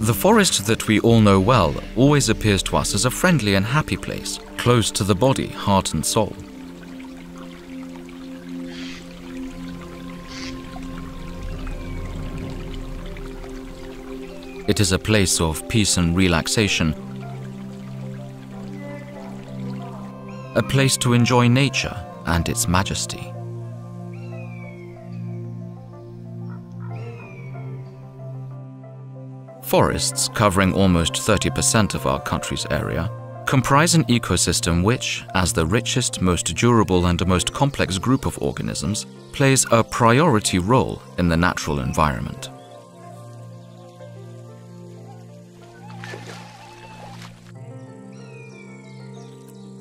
The forest that we all know well always appears to us as a friendly and happy place, close to the body, heart and soul. It is a place of peace and relaxation, a place to enjoy nature and its majesty. Forests, covering almost 30% of our country's area, comprise an ecosystem which, as the richest, most durable and most complex group of organisms, plays a priority role in the natural environment.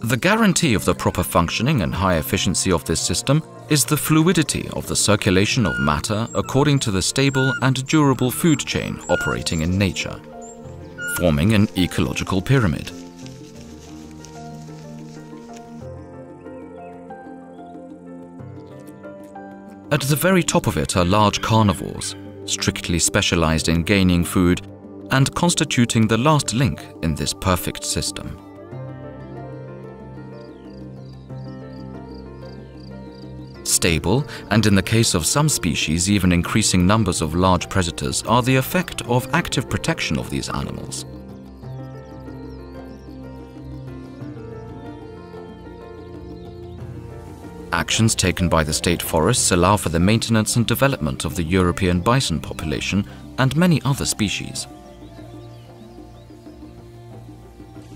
The guarantee of the proper functioning and high efficiency of this system is the fluidity of the circulation of matter according to the stable and durable food chain operating in nature, forming an ecological pyramid. At the very top of it are large carnivores, strictly specialized in gaining food and constituting the last link in this perfect system. Stable, and in the case of some species even increasing numbers of large predators, are the effect of active protection of these animals. Actions taken by the state forests allow for the maintenance and development of the European bison population and many other species.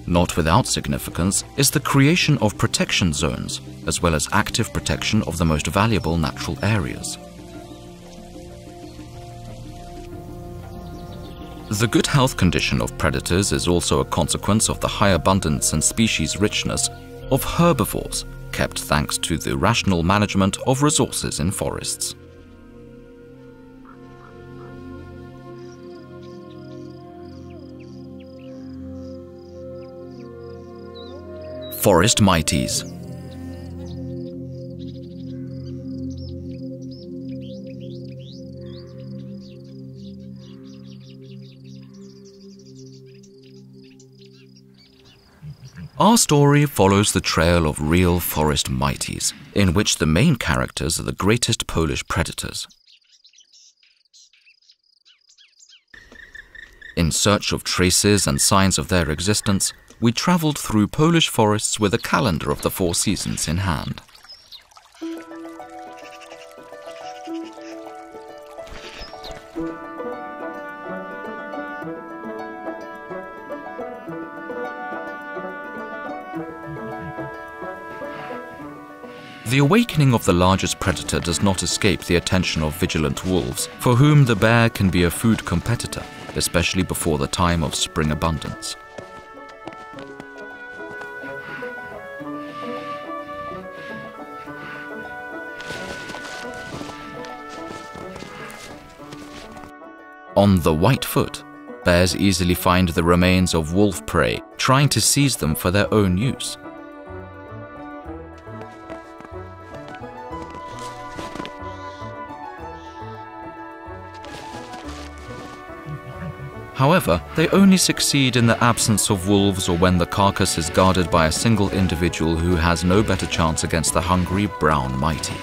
Not without significance is the creation of protection zones, as well as active protection of the most valuable natural areas. The good health condition of predators is also a consequence of the high abundance and species richness of herbivores, kept thanks to the rational management of resources in forests. Forest Mighties. Our story follows the trail of real forest Mighties, in which the main characters are the greatest Polish predators. In search of traces and signs of their existence, we travelled through Polish forests with a calendar of the 4 seasons in hand. The awakening of the largest predator does not escape the attention of vigilant wolves, for whom the bear can be a food competitor, especially before the time of spring abundance. On the white foot, bears easily find the remains of wolf prey, trying to seize them for their own use. However, they only succeed in the absence of wolves or when the carcass is guarded by a single individual who has no better chance against the hungry brown mighty.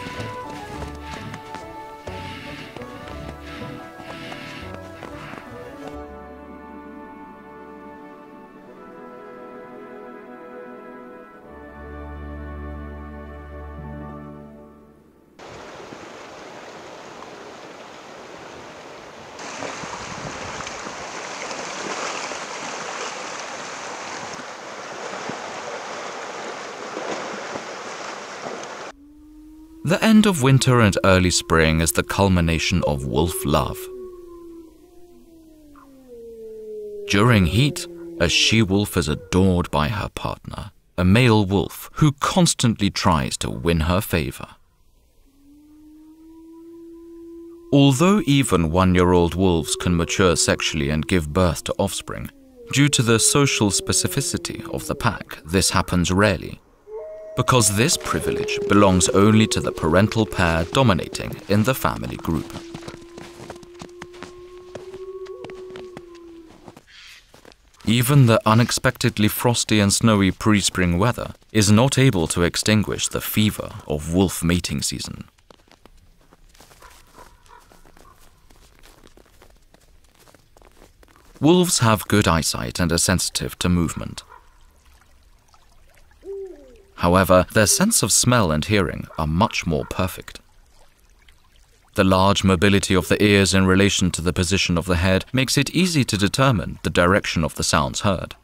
The end of winter and early spring is the culmination of wolf love. During heat, a she-wolf is adored by her partner, a male wolf who constantly tries to win her favor. Although even 1-year-old wolves can mature sexually and give birth to offspring, due to the social specificity of the pack, this happens rarely, because this privilege belongs only to the parental pair dominating in the family group. Even the unexpectedly frosty and snowy pre-spring weather is not able to extinguish the fever of wolf mating season. Wolves have good eyesight and are sensitive to movement. However, their sense of smell and hearing are much more perfect. The large mobility of the ears in relation to the position of the head makes it easy to determine the direction of the sounds heard.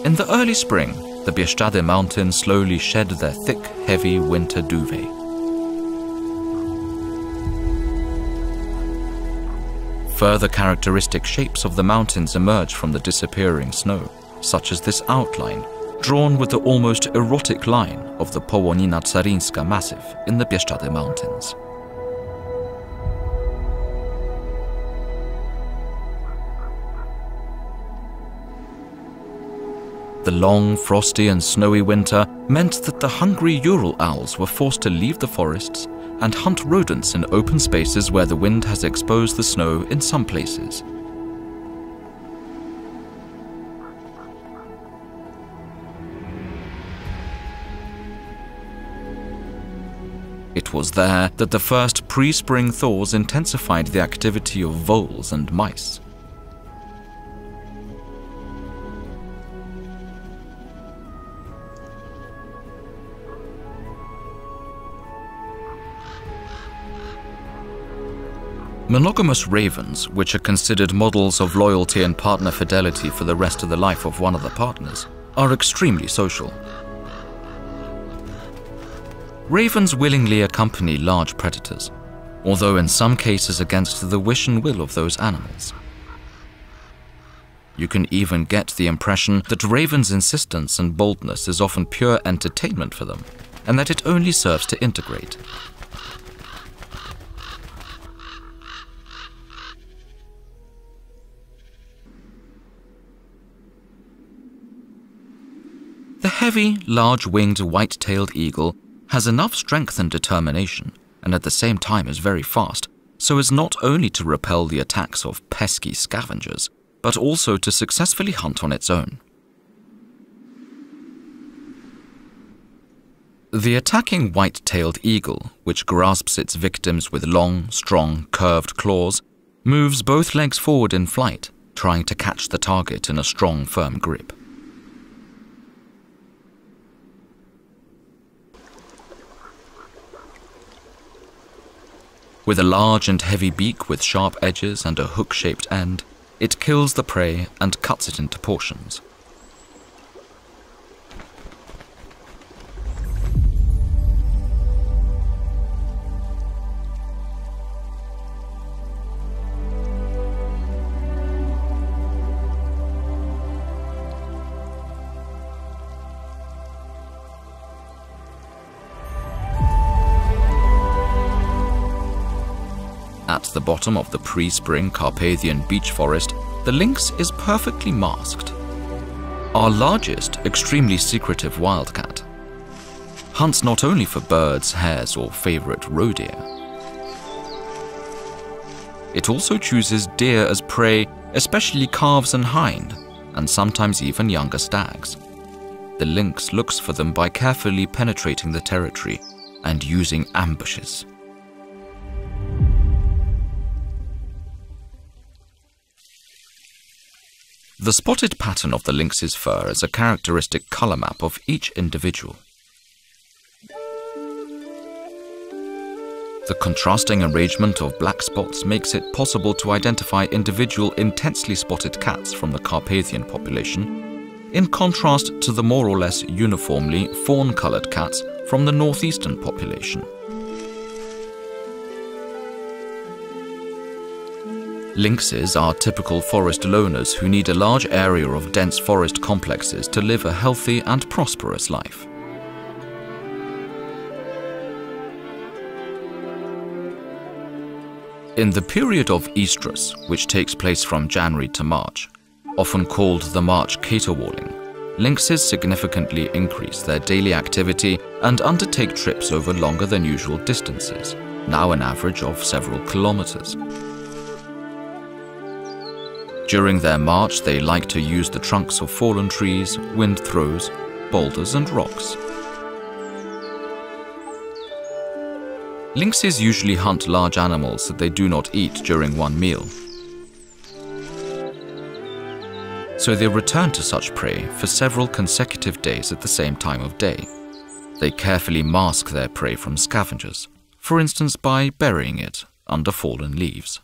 In the early spring, the Bieszczady mountains slowly shed their thick, heavy winter duvet. Further characteristic shapes of the mountains emerge from the disappearing snow, such as this outline, drawn with the almost erotic line of the Połonina-Carinska massif in the Bieszczady mountains. The long, frosty and snowy winter meant that the hungry Ural owls were forced to leave the forests and hunt rodents in open spaces where the wind has exposed the snow in some places. It was there that the first pre-spring thaws intensified the activity of voles and mice. Monogamous ravens, which are considered models of loyalty and partner fidelity for the rest of the life of one of the partners, are extremely social. Ravens willingly accompany large predators, although in some cases against the wish and will of those animals. You can even get the impression that ravens' insistence and boldness is often pure entertainment for them, and that it only serves to integrate. The heavy, large-winged white-tailed eagle has enough strength and determination, and at the same time is very fast, so as not only to repel the attacks of pesky scavengers, but also to successfully hunt on its own. The attacking white-tailed eagle, which grasps its victims with long, strong, curved claws, moves both legs forward in flight, trying to catch the target in a strong, firm grip. With a large and heavy beak with sharp edges and a hook-shaped end, it kills the prey and cuts it into portions. At the bottom of the pre-spring Carpathian beech forest, the lynx is perfectly masked. Our largest, extremely secretive wildcat hunts not only for birds, hares, or favorite roe deer. It also chooses deer as prey, especially calves and hind, and sometimes even younger stags. The lynx looks for them by carefully penetrating the territory and using ambushes. The spotted pattern of the lynx's fur is a characteristic color map of each individual. The contrasting arrangement of black spots makes it possible to identify individual intensely spotted cats from the Carpathian population, in contrast to the more or less uniformly fawn-colored cats from the northeastern population. Lynxes are typical forest loners who need a large area of dense forest complexes to live a healthy and prosperous life. In the period of estrus, which takes place from January to March, often called the March caterwauling, lynxes significantly increase their daily activity and undertake trips over longer than usual distances, now an average of several kilometers. During their march, they like to use the trunks of fallen trees, wind throws, boulders and rocks. Lynxes usually hunt large animals that they do not eat during one meal. So they return to such prey for several consecutive days at the same time of day. They carefully mask their prey from scavengers, for instance by burying it under fallen leaves.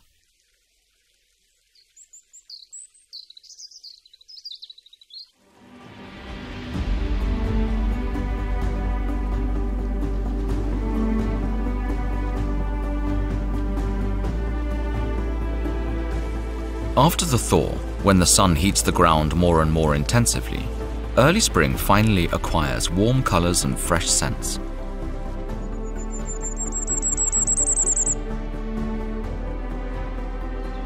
After the thaw, when the sun heats the ground more and more intensively, early spring finally acquires warm colors and fresh scents.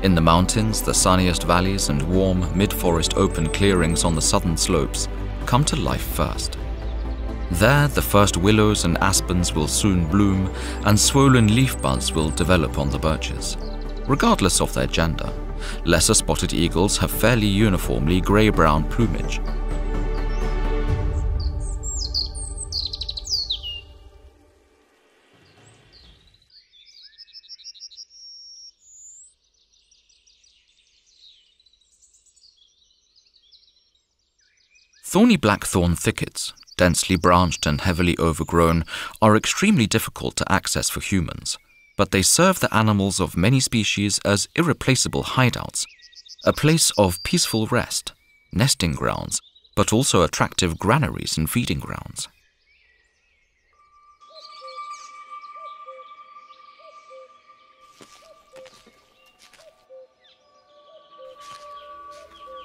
In the mountains, the sunniest valleys and warm, mid-forest open clearings on the southern slopes come to life first. There, the first willows and aspens will soon bloom, and swollen leaf buds will develop on the birches. Regardless of their gender, lesser spotted eagles have fairly uniformly grey-brown plumage. Thorny blackthorn thickets, densely branched and heavily overgrown, are extremely difficult to access for humans, but they serve the animals of many species as irreplaceable hideouts, a place of peaceful rest, nesting grounds, but also attractive granaries and feeding grounds.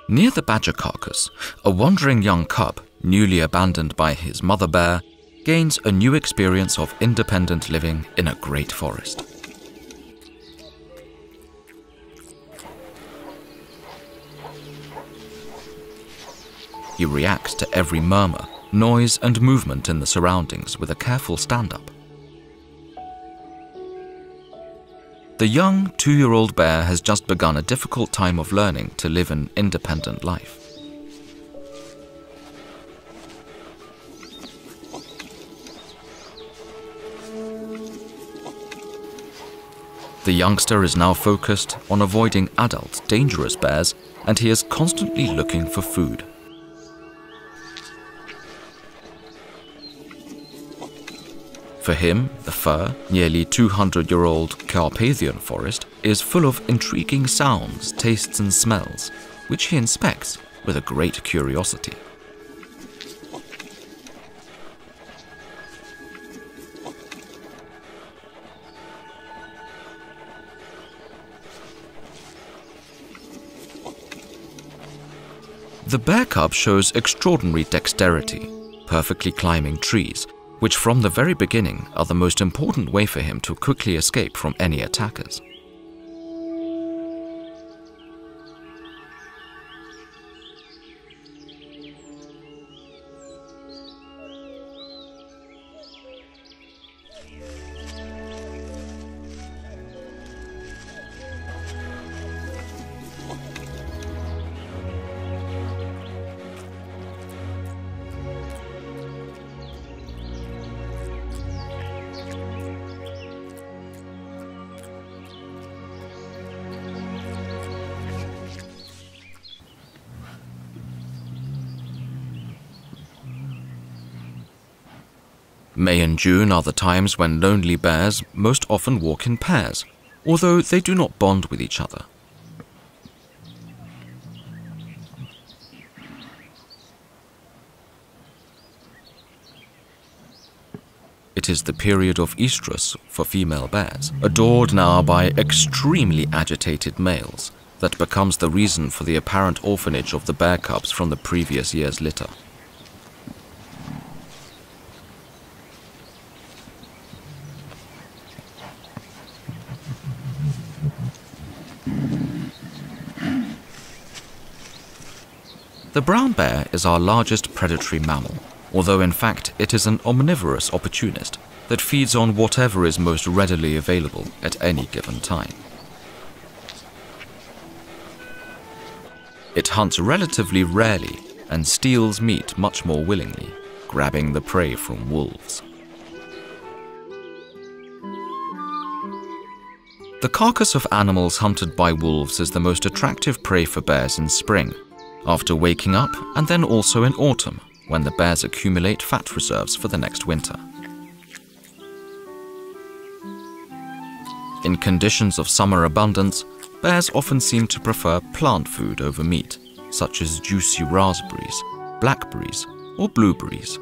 Near the badger carcass, a wandering young cub, newly abandoned by his mother bear, gains a new experience of independent living in a great forest. He reacts to every murmur, noise and movement in the surroundings with a careful stand-up. The young 2-year-old bear has just begun a difficult time of learning to live an independent life. The youngster is now focused on avoiding adult, dangerous bears, and he is constantly looking for food. For him, the fir, nearly 200-year-old Carpathian forest, is full of intriguing sounds, tastes and smells, which he inspects with a great curiosity. The bear cub shows extraordinary dexterity, perfectly climbing trees, which from the very beginning are the most important way for him to quickly escape from any attackers. May and June are the times when lonely bears most often walk in pairs, although they do not bond with each other. It is the period of estrus for female bears, adored now by extremely agitated males, that becomes the reason for the apparent orphanage of the bear cubs from the previous year's litter. The brown bear is our largest predatory mammal, although in fact it is an omnivorous opportunist that feeds on whatever is most readily available at any given time. It hunts relatively rarely and steals meat much more willingly, grabbing the prey from wolves. The carcass of animals hunted by wolves is the most attractive prey for bears in spring, after waking up, and then also in autumn, when the bears accumulate fat reserves for the next winter. In conditions of summer abundance, bears often seem to prefer plant food over meat, such as juicy raspberries, blackberries, or blueberries.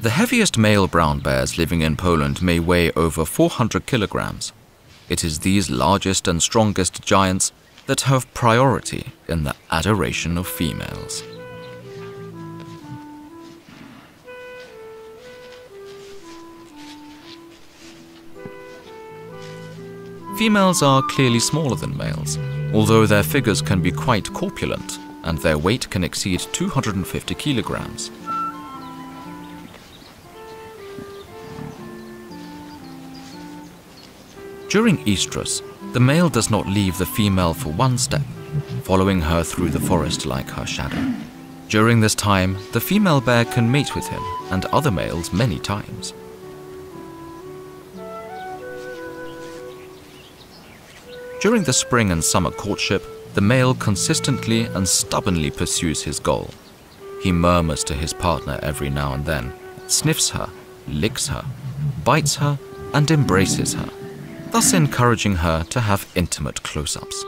The heaviest male brown bears living in Poland may weigh over 400 kilograms. It is these largest and strongest giants that have priority in the adoration of females. Females are clearly smaller than males, although their figures can be quite corpulent and their weight can exceed 250 kilograms. During estrus, the male does not leave the female for one step, following her through the forest like her shadow. During this time, the female bear can mate with him and other males many times. During the spring and summer courtship, the male consistently and stubbornly pursues his goal. He murmurs to his partner every now and then, sniffs her, licks her, bites her, and embraces her, thus encouraging her to have intimate close-ups.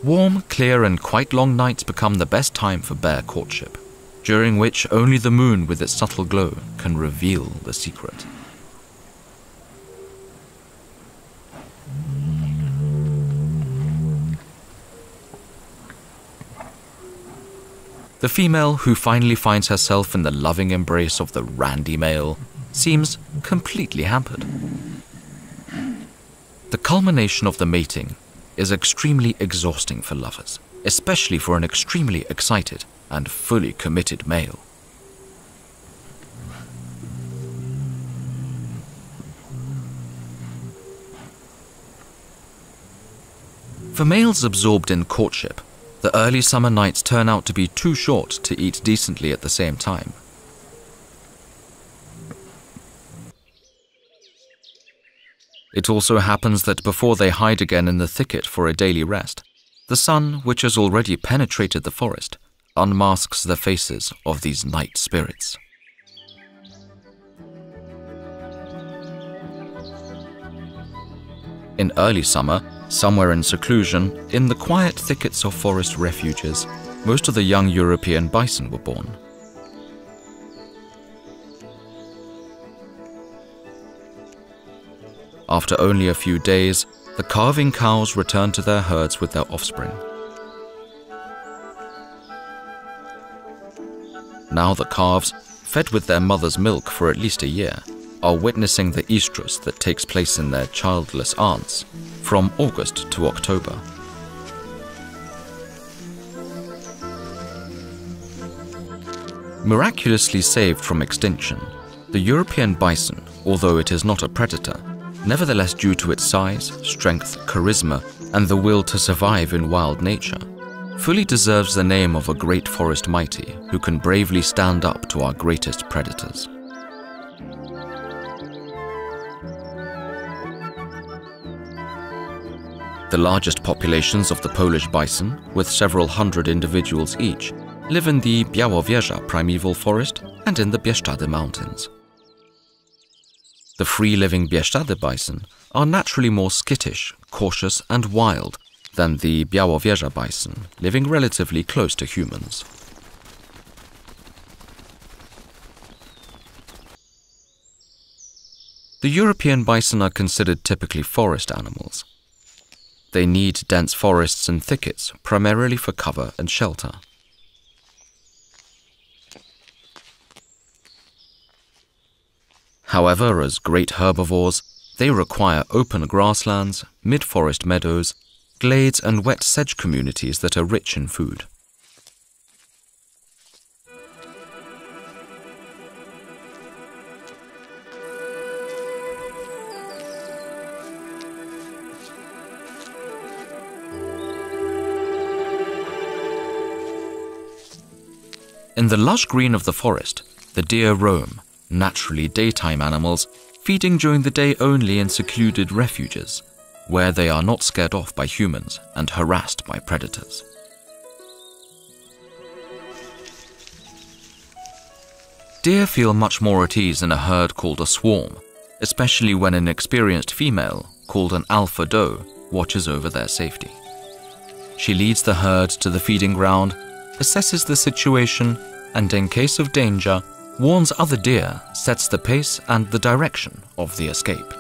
Warm, clear and quite long nights become the best time for bear courtship, during which only the moon with its subtle glow can reveal the secret. The female, who finally finds herself in the loving embrace of the randy male, seems completely hampered. The culmination of the mating is extremely exhausting for lovers, especially for an extremely excited and fully committed male. For males absorbed in courtship, the early summer nights turn out to be too short to eat decently at the same time. It also happens that before they hide again in the thicket for a daily rest, the sun, which has already penetrated the forest, unmasks the faces of these night spirits. In early summer, somewhere in seclusion, in the quiet thickets of forest refuges, most of the young European bison were born. After only a few days, the calving cows return to their herds with their offspring. Now the calves, fed with their mother's milk for at least a year, are witnessing the estrus that takes place in their childless aunts from August to October. Miraculously saved from extinction, the European bison, although it is not a predator, nevertheless due to its size, strength, charisma, and the will to survive in wild nature, fully deserves the name of a great forest mighty who can bravely stand up to our greatest predators. The largest populations of the Polish bison, with several hundred individuals each, live in the Białowieża primeval forest and in the Bieszczady mountains. The free-living Bieszczady bison are naturally more skittish, cautious and wild than the Białowieża bison, living relatively close to humans. The European bison are considered typically forest animals. They need dense forests and thickets, primarily for cover and shelter. However, as great herbivores, they require open grasslands, mid-forest meadows, glades and wet sedge communities that are rich in food. In the lush green of the forest, the deer roam, naturally daytime animals, feeding during the day only in secluded refuges, where they are not scared off by humans and harassed by predators. Deer feel much more at ease in a herd called a swarm, especially when an experienced female, called an alpha doe, watches over their safety. She leads the herd to the feeding ground, assesses the situation, and in case of danger, warns other deer, sets the pace and the direction of the escape.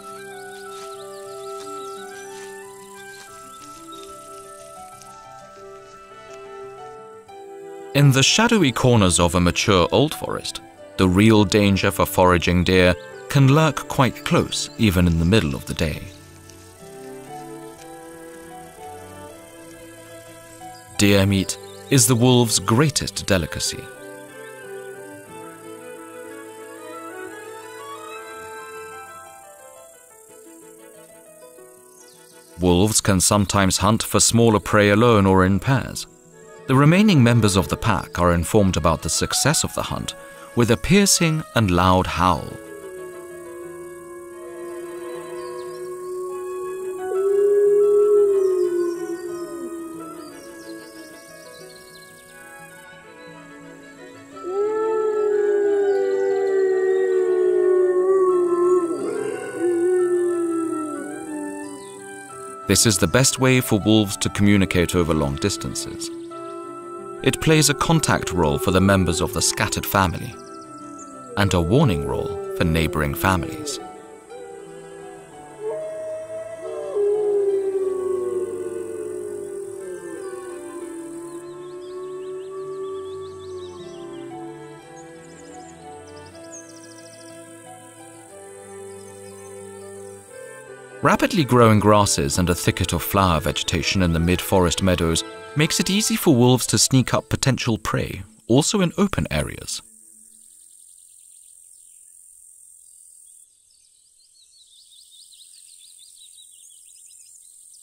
In the shadowy corners of a mature old forest, the real danger for foraging deer can lurk quite close, even in the middle of the day. Deer meat is the wolf's greatest delicacy. Wolves can sometimes hunt for smaller prey alone or in pairs. The remaining members of the pack are informed about the success of the hunt with a piercing and loud howl. This is the best way for wolves to communicate over long distances. It plays a contact role for the members of the scattered family, and a warning role for neighboring families. Rapidly growing grasses and a thicket of flower vegetation in the mid-forest meadows makes it easy for wolves to sneak up potential prey, also in open areas.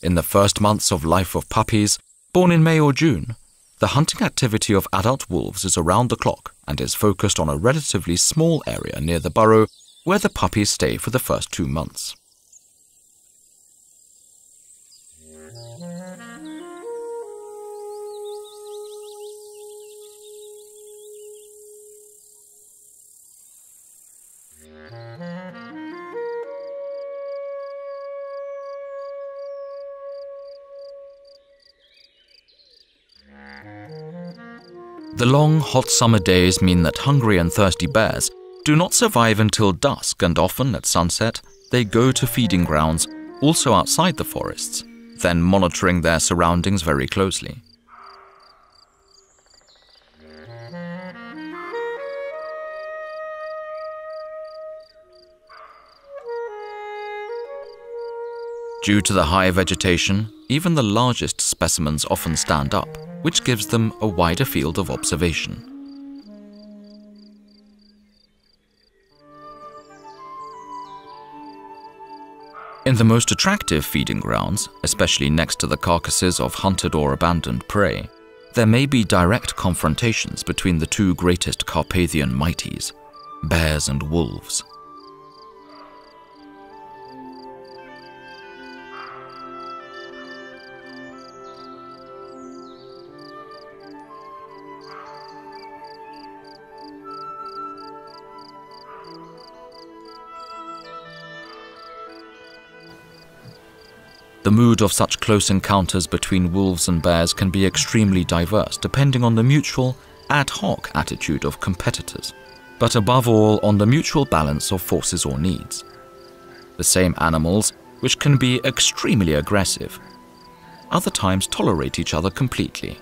In the first months of life of puppies, born in May or June, the hunting activity of adult wolves is around the clock and is focused on a relatively small area near the burrow where the puppies stay for the first 2 months. The long, hot summer days mean that hungry and thirsty bears do not survive until dusk, and often at sunset they go to feeding grounds, also outside the forests, then monitoring their surroundings very closely. Due to the high vegetation, even the largest specimens often stand up, which gives them a wider field of observation. In the most attractive feeding grounds, especially next to the carcasses of hunted or abandoned prey, there may be direct confrontations between the two greatest Carpathian Mighties, bears and wolves. The mood of such close encounters between wolves and bears can be extremely diverse depending on the mutual, ad hoc attitude of competitors, but above all on the mutual balance of forces or needs. the same animals which can be extremely aggressive. Other times tolerate each other completely.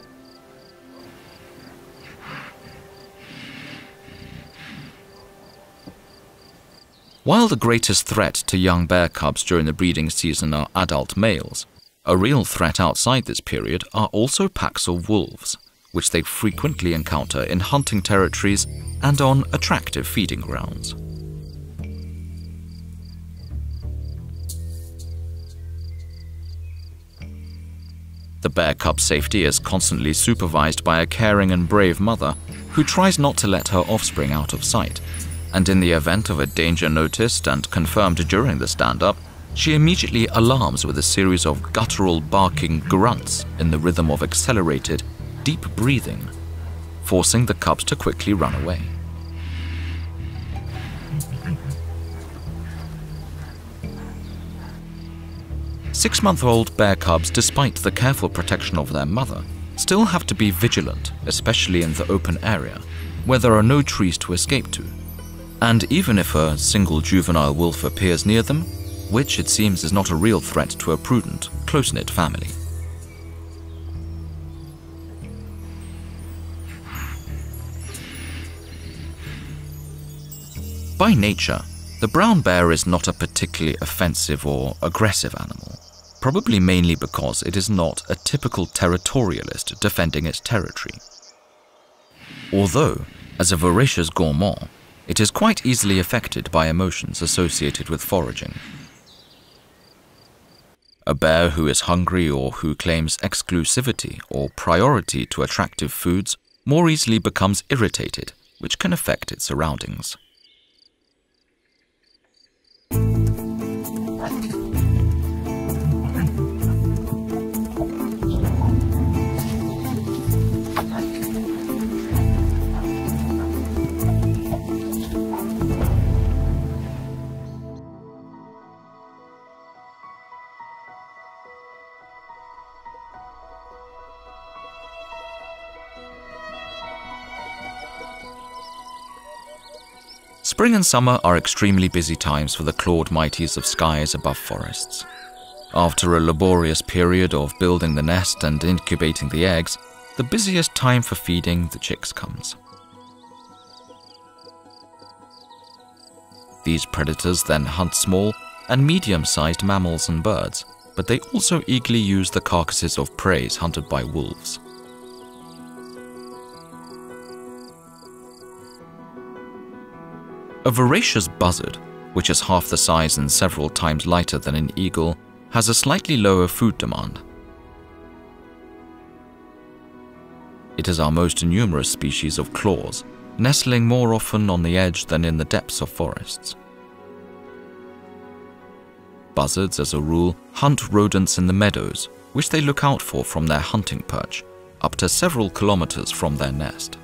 While the greatest threat to young bear cubs during the breeding season are adult males, a real threat outside this period are also packs of wolves, which they frequently encounter in hunting territories and on attractive feeding grounds. The bear cub's safety is constantly supervised by a caring and brave mother who tries not to let her offspring out of sight, and in the event of a danger noticed and confirmed during the stand-up, she immediately alarms with a series of guttural barking grunts in the rhythm of accelerated, deep breathing, forcing the cubs to quickly run away. Six-month-old bear cubs, despite the careful protection of their mother, still have to be vigilant, especially in the open area, where there are no trees to escape to. And even if a single juvenile wolf appears near them, which it seems is not a real threat to a prudent, close-knit family. By nature, the brown bear is not a particularly offensive or aggressive animal, probably mainly because it is not a typical territorialist defending its territory. Although, as a voracious gourmand, it is quite easily affected by emotions associated with foraging. A bear who is hungry or who claims exclusivity or priority to attractive foods more easily becomes irritated, which can affect its surroundings. Spring and summer are extremely busy times for the clawed mighties of skies above forests. After a laborious period of building the nest and incubating the eggs, the busiest time for feeding the chicks comes. These predators then hunt small and medium-sized mammals and birds, but they also eagerly use the carcasses of prey hunted by wolves. A voracious buzzard, which is half the size and several times lighter than an eagle, has a slightly lower food demand. It is our most numerous species of claws, nestling more often on the edge than in the depths of forests. Buzzards, as a rule, hunt rodents in the meadows, which they look out for from their hunting perch, up to several kilometers from their nest.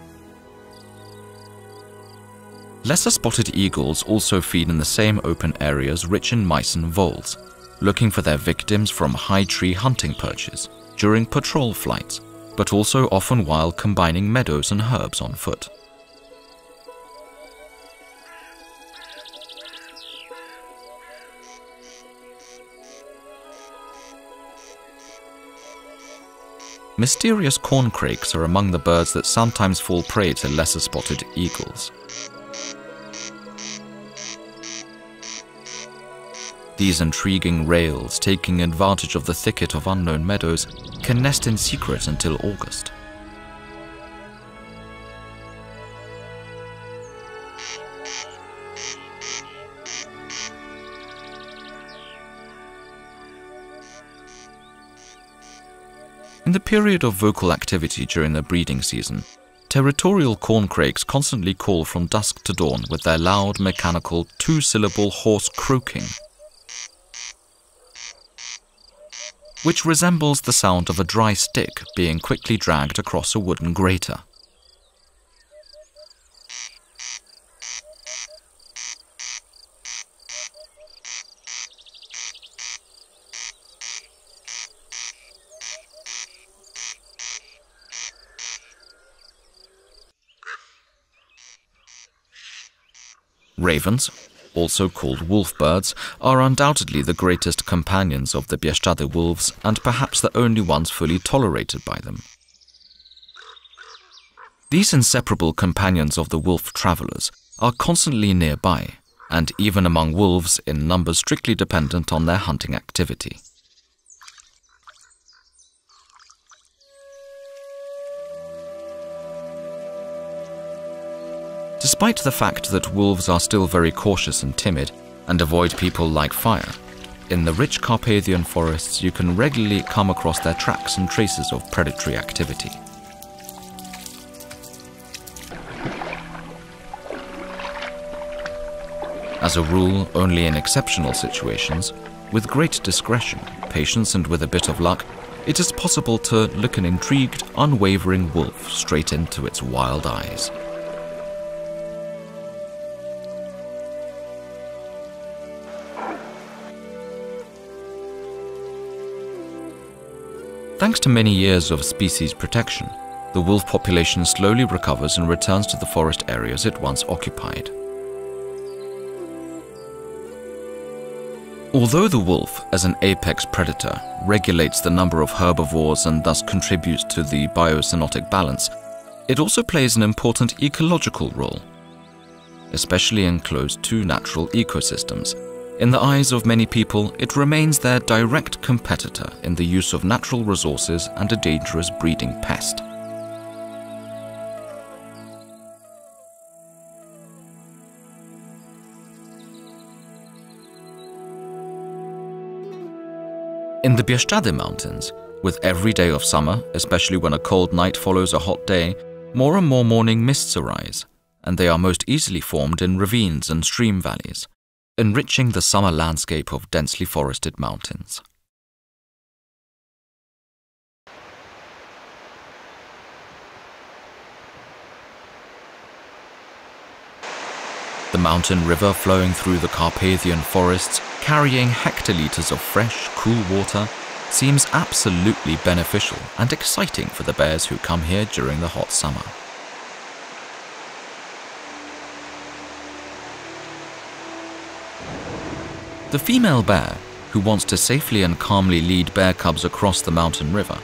Lesser spotted eagles also feed in the same open areas rich in mice and voles, looking for their victims from high tree hunting perches during patrol flights, but also often while combining meadows and herbs on foot. Mysterious corncrakes are among the birds that sometimes fall prey to lesser spotted eagles. These intriguing rails, taking advantage of the thicket of unknown meadows, can nest in secret until August. In the period of vocal activity during the breeding season, territorial corncrakes constantly call from dusk to dawn with their loud, mechanical, two-syllable hoarse croaking, which resembles the sound of a dry stick being quickly dragged across a wooden grater. Ravens, also called wolf birds, are undoubtedly the greatest companions of the Bieszczady wolves and perhaps the only ones fully tolerated by them. These inseparable companions of the wolf travelers are constantly nearby, and even among wolves in numbers strictly dependent on their hunting activity. Despite the fact that wolves are still very cautious and timid and avoid people like fire, in the rich Carpathian forests you can regularly come across their tracks and traces of predatory activity. As a rule, only in exceptional situations, with great discretion, patience and with a bit of luck, it is possible to look an intrigued, unwavering wolf straight into its wild eyes. Thanks to many years of species protection, the wolf population slowly recovers and returns to the forest areas it once occupied. Although the wolf, as an apex predator, regulates the number of herbivores and thus contributes to the biosynotic balance, it also plays an important ecological role, especially in close to natural ecosystems. In the eyes of many people, it remains their direct competitor in the use of natural resources and a dangerous breeding pest. In the Bieszczady Mountains, with every day of summer, especially when a cold night follows a hot day, more and more morning mists arise, and they are most easily formed in ravines and stream valleys, enriching the summer landscape of densely forested mountains. The mountain river flowing through the Carpathian forests, carrying hectoliters of fresh, cool water, seems absolutely beneficial and exciting for the bears who come here during the hot summer. The female bear, who wants to safely and calmly lead bear cubs across the mountain river,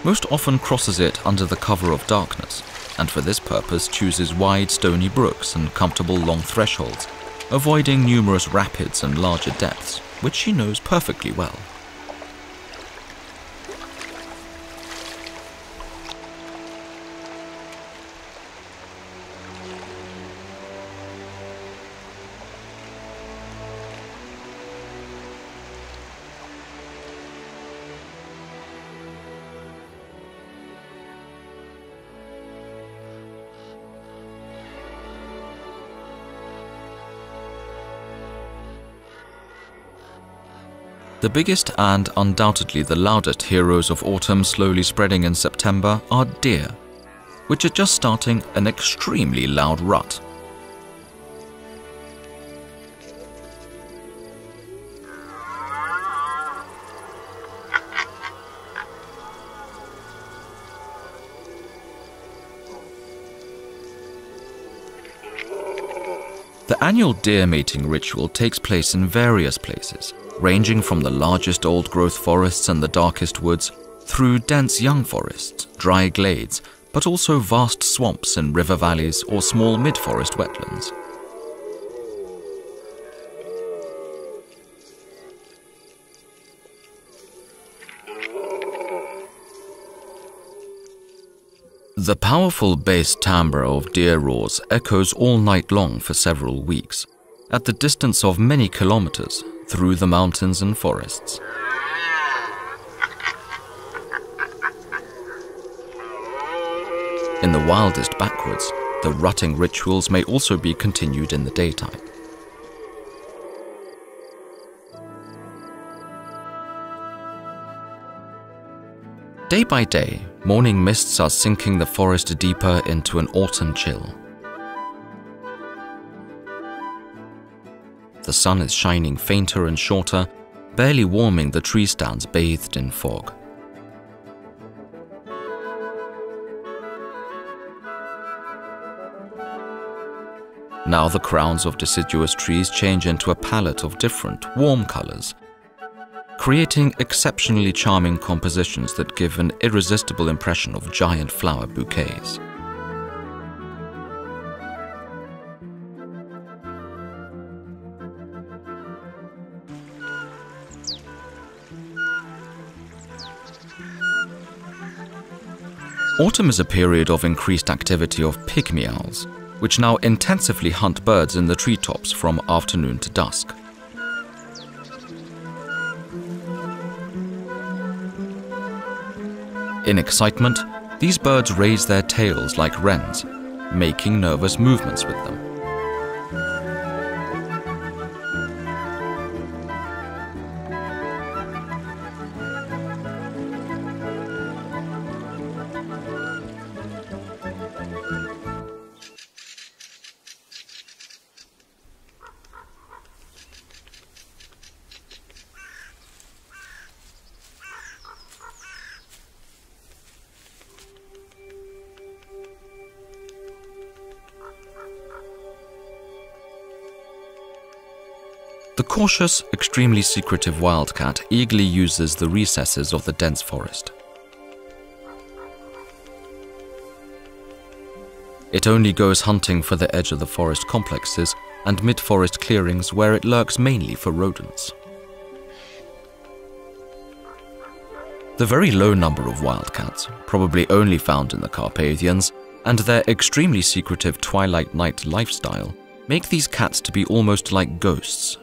most often crosses it under the cover of darkness, and for this purpose chooses wide stony brooks and comfortable long thresholds, avoiding numerous rapids and larger depths, which she knows perfectly well. The biggest and undoubtedly the loudest heroes of autumn slowly spreading in September are deer, which are just starting an extremely loud rut. The annual deer mating ritual takes place in various places, ranging from the largest old-growth forests and the darkest woods, through dense young forests, dry glades, but also vast swamps and river valleys or small mid-forest wetlands. The powerful bass timbre of deer roars echoes all night long for several weeks, at the distance of many kilometers, through the mountains and forests. In the wildest backwoods, the rutting rituals may also be continued in the daytime. Day by day, morning mists are sinking the forest deeper into an autumn chill. The sun is shining fainter and shorter, barely warming the tree stands bathed in fog. Now the crowns of deciduous trees change into a palette of different, warm colors, creating exceptionally charming compositions that give an irresistible impression of giant flower bouquets. Autumn is a period of increased activity of pygmy owls, which now intensively hunt birds in the treetops from afternoon to dusk. In excitement, these birds raise their tails like wrens, making nervous movements with them. The cautious, extremely secretive wildcat eagerly uses the recesses of the dense forest. It only goes hunting for the edge of the forest complexes and mid-forest clearings where it lurks mainly for rodents. The very low number of wildcats, probably only found in the Carpathians, and their extremely secretive twilight night lifestyle make these cats to be almost like ghosts.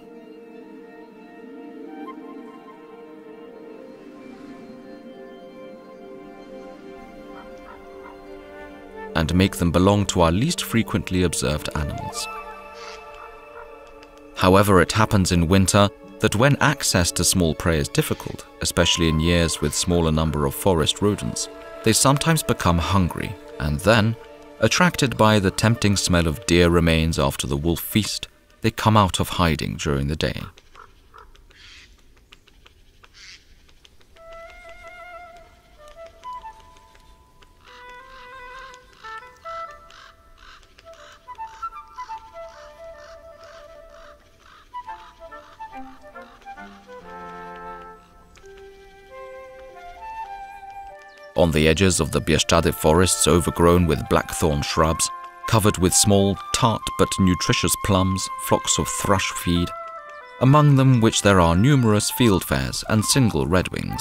And make them belong to our least frequently observed animals. However, it happens in winter that when access to small prey is difficult, especially in years with smaller number of forest rodents, they sometimes become hungry, and then, attracted by the tempting smell of deer remains after the wolf feast, they come out of hiding during the day. On the edges of the Bieszczady forests overgrown with blackthorn shrubs, covered with small, tart but nutritious plums, flocks of thrush feed, among them which there are numerous fieldfares and single redwings.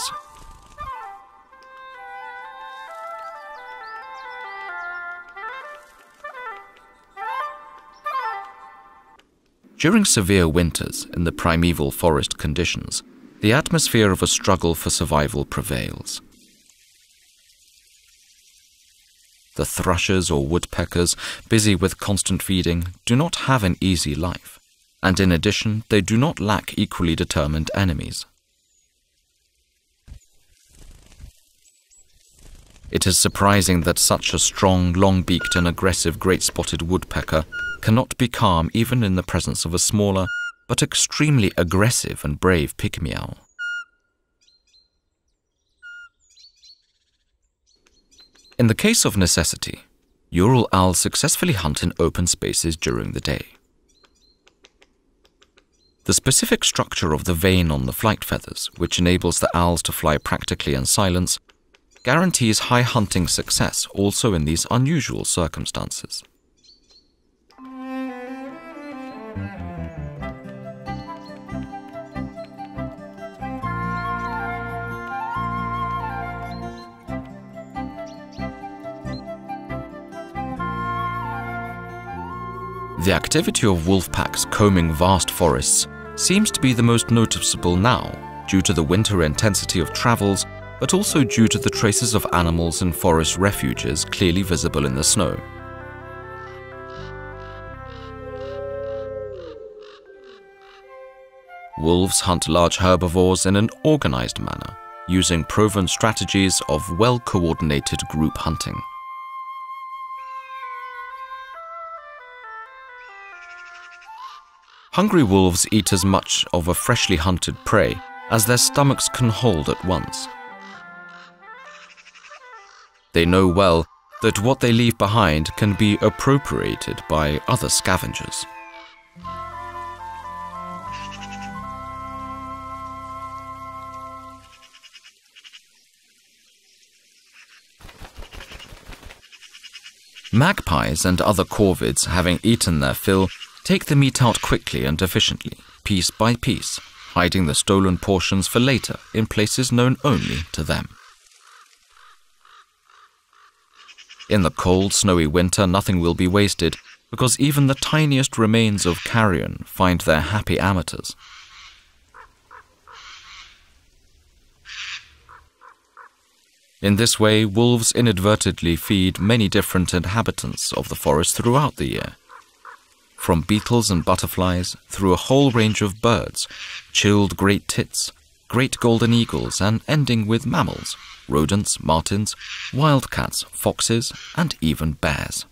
During severe winters in the primeval forest conditions, the atmosphere of a struggle for survival prevails. The thrushes or woodpeckers, busy with constant feeding, do not have an easy life, and in addition, they do not lack equally determined enemies. It is surprising that such a strong, long-beaked and aggressive great-spotted woodpecker cannot be calm even in the presence of a smaller, but extremely aggressive and brave pygmy owl. In the case of necessity, Ural owls successfully hunt in open spaces during the day. The specific structure of the vane on the flight feathers, which enables the owls to fly practically in silence, guarantees high hunting success also in these unusual circumstances. The activity of wolf packs combing vast forests seems to be the most noticeable now, due to the winter intensity of travels, but also due to the traces of animals in forest refuges clearly visible in the snow. Wolves hunt large herbivores in an organized manner, using proven strategies of well-coordinated group hunting. Hungry wolves eat as much of a freshly hunted prey as their stomachs can hold at once. They know well that what they leave behind can be appropriated by other scavengers. Magpies and other corvids, having eaten their fill, take the meat out quickly and efficiently, piece by piece, hiding the stolen portions for later in places known only to them. In the cold, snowy winter, nothing will be wasted, because even the tiniest remains of carrion find their happy amateurs. In this way, wolves inadvertently feed many different inhabitants of the forest throughout the year. From beetles and butterflies, through a whole range of birds, chilled great tits, great golden eagles, and ending with mammals, rodents, martins, wildcats, foxes, and even bears.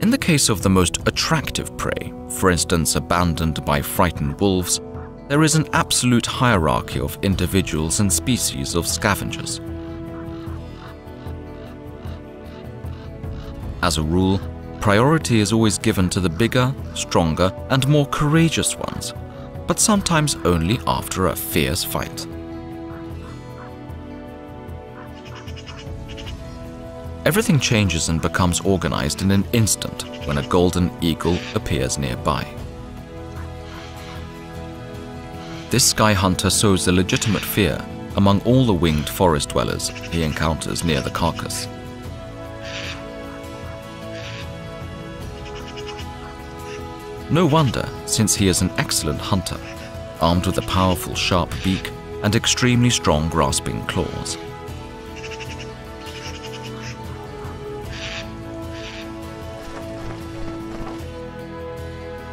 In the case of the most attractive prey, for instance abandoned by frightened wolves, there is an absolute hierarchy of individuals and species of scavengers. As a rule, priority is always given to the bigger, stronger, and more courageous ones, but sometimes only after a fierce fight. Everything changes and becomes organized in an instant when a golden eagle appears nearby. This sky hunter sows a legitimate fear among all the winged forest dwellers he encounters near the carcass. No wonder, since he is an excellent hunter, armed with a powerful sharp beak and extremely strong grasping claws.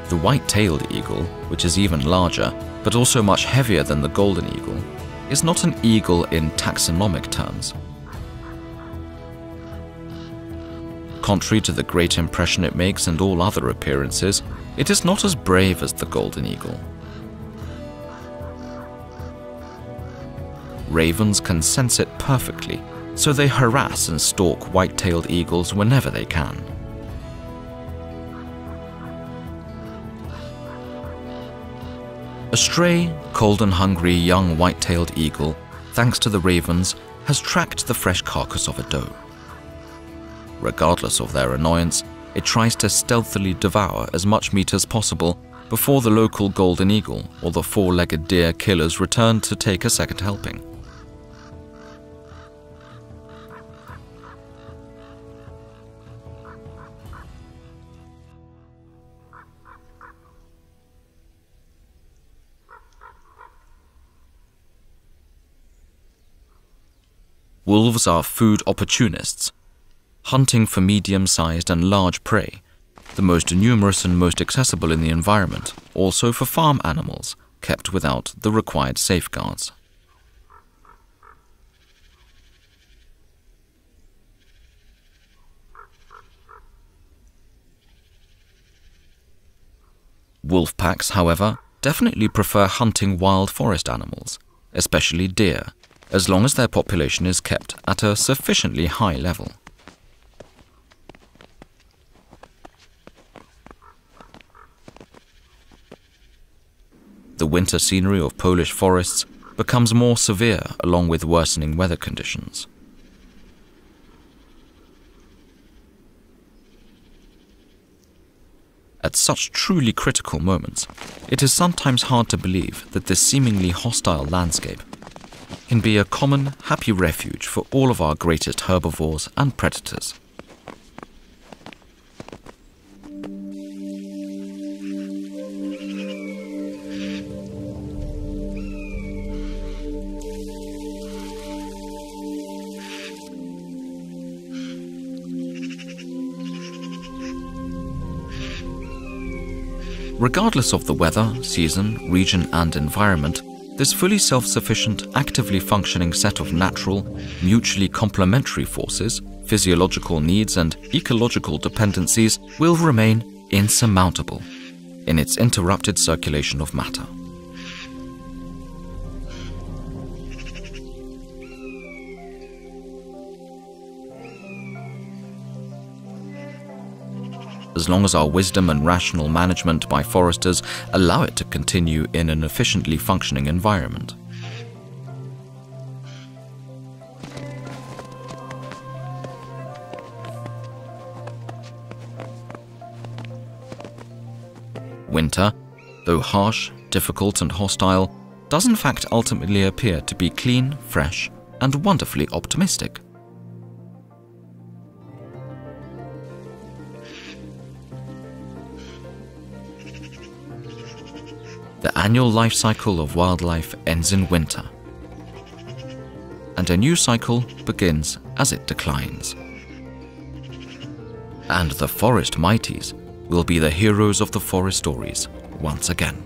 The white-tailed eagle, which is even larger, but also much heavier than the golden eagle, is not an eagle in taxonomic terms. Contrary to the great impression it makes and all other appearances, it is not as brave as the golden eagle. Ravens can sense it perfectly, so they harass and stalk white-tailed eagles whenever they can. A stray, cold and hungry young white-tailed eagle, thanks to the ravens, has tracked the fresh carcass of a doe. Regardless of their annoyance, it tries to stealthily devour as much meat as possible before the local golden eagle or the four-legged deer killers return to take a second helping. Wolves are food opportunists, hunting for medium-sized and large prey, the most numerous and most accessible in the environment, also for farm animals, kept without the required safeguards. Wolf packs, however, definitely prefer hunting wild forest animals, especially deer, as long as their population is kept at a sufficiently high level. The winter scenery of Polish forests becomes more severe along with worsening weather conditions. At such truly critical moments, it is sometimes hard to believe that this seemingly hostile landscape can be a common, happy refuge for all of our greatest herbivores and predators. Regardless of the weather, season, region, and environment, this fully self-sufficient, actively functioning set of natural, mutually complementary forces, physiological needs, and ecological dependencies will remain insurmountable in its interrupted circulation of matter. as long as our wisdom and rational management by foresters allow it to continue in an efficiently functioning environment. Winter, though harsh, difficult and hostile, does in fact ultimately appear to be clean, fresh and wonderfully optimistic. The annual life cycle of wildlife ends in winter, and a new cycle begins as it declines. And the forest mighties will be the heroes of the forest stories once again.